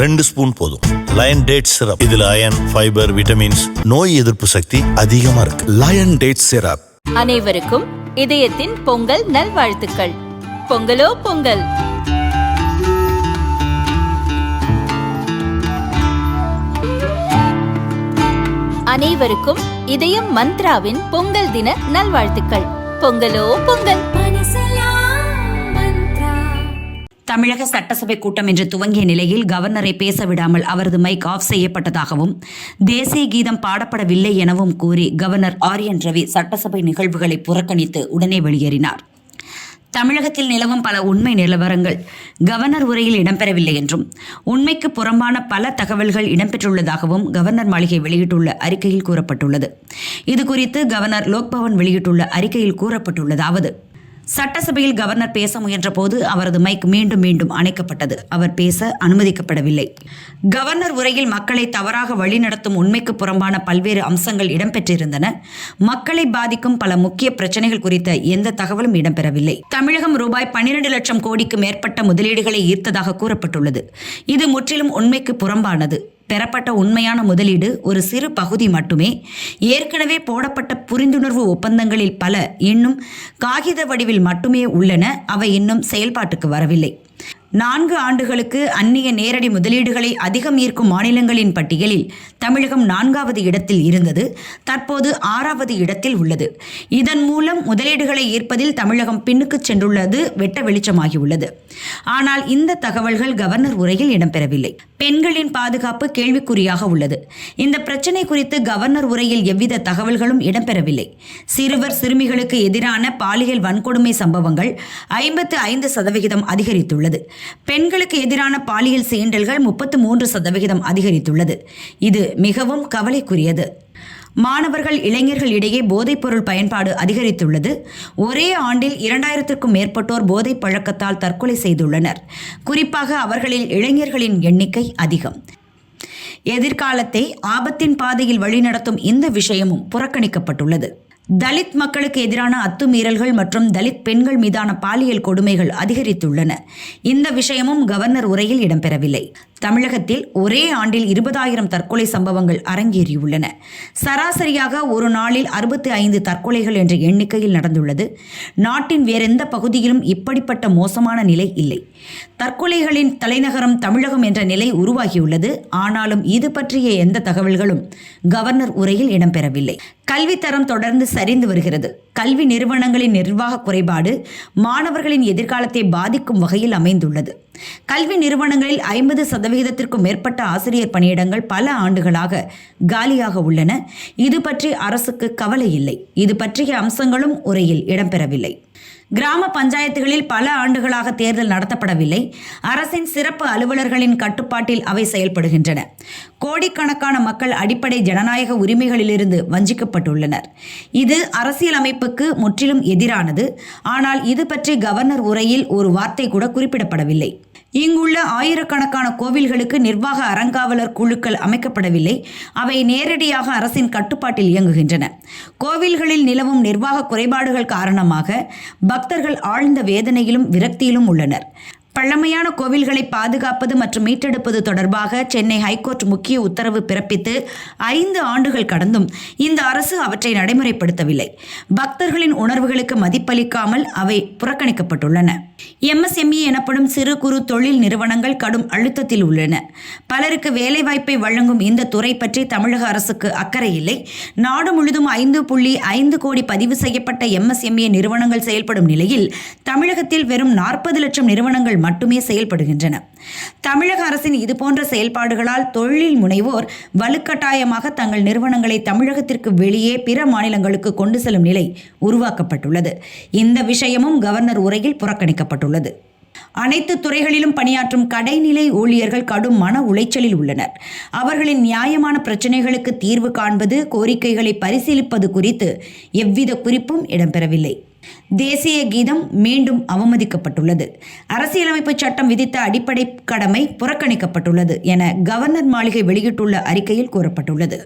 2 spoon போதும். Lion date syrup, இதுல iron, fibre, vitamins, நோய் எதிர்ப்பு சக்தி அதிகமா இருக்கு. Lion date syrup. அனைவருக்கும் இதயத்தின் பொங்கல் நல்வாழ்த்துக்கள். பொங்கலோ பொங்கல். அனைவருக்கும் இதயம் மந்த்ராவின் பொங்கல் தின நல்வாழ்த்துக்கள். பொங்கலோ பொங்கல். தமிழக சட்டசபை கூட்டம் இன்று துவங்கிய நிலையில் கவர்னரை பேச விடாமல் அவரது மைக் ஆஃப் செய்யப்பட்டதாகவும் தேசிய கீதம் பாடப்படவில்லை எனவும் கூறி கவர்னர் ஆர்.என். ரவி சட்டசபை நிகழ்வுகளை புறக்கணித்து உடனே வெளியேறினார். தமிழகத்தில் நிலவும் பல உண்மை நிலவரங்கள் கவர்னர் உரையில் இடம்பெறவில்லை என்றும் உண்மைக்கு புறம்பான பல தகவல்கள் இடம்பெற்றுள்ளதாகவும் கவர்னர் மாளிகை வெளியிட்டுள்ள அறிக்கையில் கூறப்பட்டுள்ளது. இதுகுறித்து கவர்னர் லோக்பவன் வெளியிட்டுள்ள அறிக்கையில் கூறப்பட்டுள்ளதாவது: சட்டசபையில் கவர்னர் பேச முயன்ற போது அவரது மைக் மீண்டும் மீண்டும் அணைக்கப்பட்டது. அவர் பேச அனுமதிக்கப்படவில்லை. கவர்னர் உரையில் மக்களை தவறாக வழிநடத்தும் உண்மைக்கு புறம்பான பல்வேறு அம்சங்கள் இடம்பெற்றிருந்தன. மக்களை பாதிக்கும் பல முக்கிய பிரச்சனைகள் குறித்த எந்த தகவலும் இடம்பெறவில்லை. தமிழகம் ரூபாய் 12 லட்சம் கோடிக்கு மேற்பட்ட முதலீடுகளை ஈர்த்ததாக கூறப்பட்டுள்ளது. இது முற்றிலும் உண்மைக்கு புறம்பானது. பெறப்பட்ட உண்மையான முதலீடு ஒரு சிறு பகுதி மட்டுமே. ஏற்கனவே போடப்பட்ட புரிந்துணர்வு ஒப்பந்தங்களில் பல இன்னும் காகித வடிவில் மட்டுமே உள்ளன. அவை இன்னும் செயல்பாட்டுக்கு வரவில்லை. 4 ஆண்டுகளுக்கு அந்நிய நேரடி முதலீடுகளை அதிகம் ஈர்க்கும் மாநிலங்களின் பட்டியலில் தமிழகம் 4வது இடத்தில் இருந்தது. தற்போது 6வது இடத்தில் உள்ளது. இதன் மூலம் முதலீடுகளை ஈர்ப்பதில் தமிழகம் பின்னுக்கு சென்றுள்ளது வெட்ட வெளிச்சமாகியுள்ளது. ஆனால் இந்த தகவல்கள் கவர்னர் உரையில் இடம்பெறவில்லை. பெண்களின் பாதுகாப்பு கேள்விக்குறியாக உள்ளது. இந்த பிரச்சினை குறித்து கவர்னர் உரையில் எவ்வித தகவல்களும் இடம்பெறவில்லை. சிறுவர் சிறுமிகளுக்கு எதிரான பாலியல் வன்கொடுமை சம்பவங்கள் 55% அதிகரித்துள்ளது. பெண்களுக்கு எதிரான பாலியல் சீண்டல்கள் 33% அதிகரித்துள்ளது. இது மிகவும் கவலைக்குரியது. மாணவர்கள் இளைஞர்கள் இடையே போதைப்பொருள் பயன்பாடு அதிகரித்துள்ளது. ஒரே ஆண்டில் 2000க்கும் மேற்பட்டோர் போதை பழக்கத்தால் தற்கொலை செய்துள்ளனர். குறிப்பாக அவர்களில் இளைஞர்களின் எண்ணிக்கை அதிகம். எதிர்காலத்தை ஆபத்தின் பாதையில் வழிநடத்தும் இந்த விஷயமும் புறக்கணிக்கப்பட்டுள்ளது. தலித் மக்களுக்கு எதிரான அத்துமீறல்கள் மற்றும் தலித் பெண்கள் மீதான பாலியல் கொடுமைகள் அதிகரித்துள்ளன. இந்த விஷயமும் கவர்னர் உரையில் இடம்பெறவில்லை. தமிழகத்தில் ஒரே ஆண்டில் 20,000 தற்கொலை சம்பவங்கள் அரங்கேறியுள்ளன. சராசரியாக ஒரு நாளில் 65 தற்கொலைகள் என்ற எண்ணிக்கையில் நடந்துள்ளது. நாட்டின் வேறெந்த பகுதியிலும் இப்படிப்பட்ட மோசமான நிலை இல்லை. தற்கொலைகளின் தலைநகரம் தமிழகம் என்ற நிலை உருவாகியுள்ளது. ஆனாலும் இது பற்றிய எந்த தகவல்களும் கவர்னர் உரையில் இடம்பெறவில்லை. கல்வித்தரம் தொடர்ந்து சரிந்து வருகிறது. கல்வி நிறுவனங்களின் நிர்வாக குறைபாடு மாணவர்களின் எதிர்காலத்தை பாதிக்கும் வகையில் அமைந்துள்ளது. கல்வி நிறுவனங்களில் 50%த்திற்கும் மேற்பட்ட ஆசிரியர் பணியிடங்கள் பல ஆண்டுகளாக காலியாக உள்ளன. இது பற்றி அரசுக்கு கவலை இல்லை. இது பற்றிய அம்சங்களும் உரையில் இடம்பெறவில்லை. கிராம பஞ்சாயத்துகளில் பல ஆண்டுகளாக தேர்தல் நடத்தப்படவில்லை. அரசின் சிறப்பு அலுவலர்களின் கட்டுப்பாட்டில் அவை செயல்படுகின்றன. கோடிக்கணக்கான மக்கள் அடிப்படை ஜனநாயக உரிமைகளிலிருந்து வஞ்சிக்கப்பட்டுள்ளனர். இது அரசியலமைப்புக்கு முற்றிலும் எதிரானது. ஆனால் இது பற்றி கவர்னர் உரையில் ஒரு வார்த்தை கூட குறிப்பிடப்படவில்லை. இங்குள்ள ஆயிரக்கணக்கான கோவில்களுக்கு நிர்வாக அறங்காவலர் குழுக்கள் அமைக்கப்படவில்லை. அவை நேரடியாக அரசின் கட்டுப்பாட்டில் இயங்குகின்றன. கோவில்களில் நிலவும் நிர்வாக குறைபாடுகள் காரணமாக பக்தர்கள் ஆழ்ந்த வேதனையிலும் விரக்தியிலும் உள்ளனர். பழமையான கோவில்களை பாதுகாப்பது மற்றும் மீட்டெடுப்பது தொடர்பாக சென்னை ஹைகோர்ட் முக்கிய உத்தரவு பிறப்பித்து 5 ஆண்டுகள் கடந்தும் இந்த அரசு அவற்றை நடைமுறைப்படுத்தவில்லை. பக்தர்களின் உணர்வுகளுக்கு மதிப்பளிக்காமல் அவை புறக்கணிக்கப்பட்டுள்ளன. MSME எனப்படும் சிறு குறு தொழில் நிறுவனங்கள் கடும் அழுத்தத்தில் உள்ளன. பலருக்கு வேலைவாய்ப்பை வழங்கும் இந்த துறை பற்றி தமிழக அரசுக்கு அக்கறை இல்லை. நாடு முழுதும் 5.5 கோடி பதிவு செய்யப்பட்ட MSME நிறுவனங்கள் செயல்படும் நிலையில் தமிழகத்தில் வெறும் 40 லட்சம் நிறுவனங்கள் மட்டுமே செயல்படுகின்றன. தமிழக அரசின் இதுபோன்ற செயல்பாடுகளால் தொழில் முனைவோர் வலுக்கட்டாயமாக தங்கள் நிறுவனங்களை தமிழகத்திற்கு வெளியே பிற மாநிலங்களுக்கு கொண்டு செல்லும் நிலை உருவாக்கப்பட்டுள்ளது. இந்த விஷயமும் கவர்னர் உரையில் புறக்கணிக்கப்பட்டுள்ளது. அனைத்து துறைகளிலும் பணியாற்றும் கடைநிலை ஊழியர்கள் கடும் மன உளைச்சலில் உள்ளனர். அவர்களின் நியாயமான பிரச்சனைகளுக்கு தீர்வு காண்பது, கோரிக்கைகளை பரிசீலிப்பது குறித்து எவ்வித குறிப்பும் இடம்பெறவில்லை. தேசிய கீதம் மீண்டும் அவமதிக்கப்பட்டுள்ளது. அரசியலமைப்பு சட்டம் விதித்த அடிப்படை கடமை புறக்கணிக்கப்பட்டுள்ளது என கவர்னர் மாளிகை வெளியிட்டுள்ள அறிக்கையில் கூறப்பட்டுள்ளது.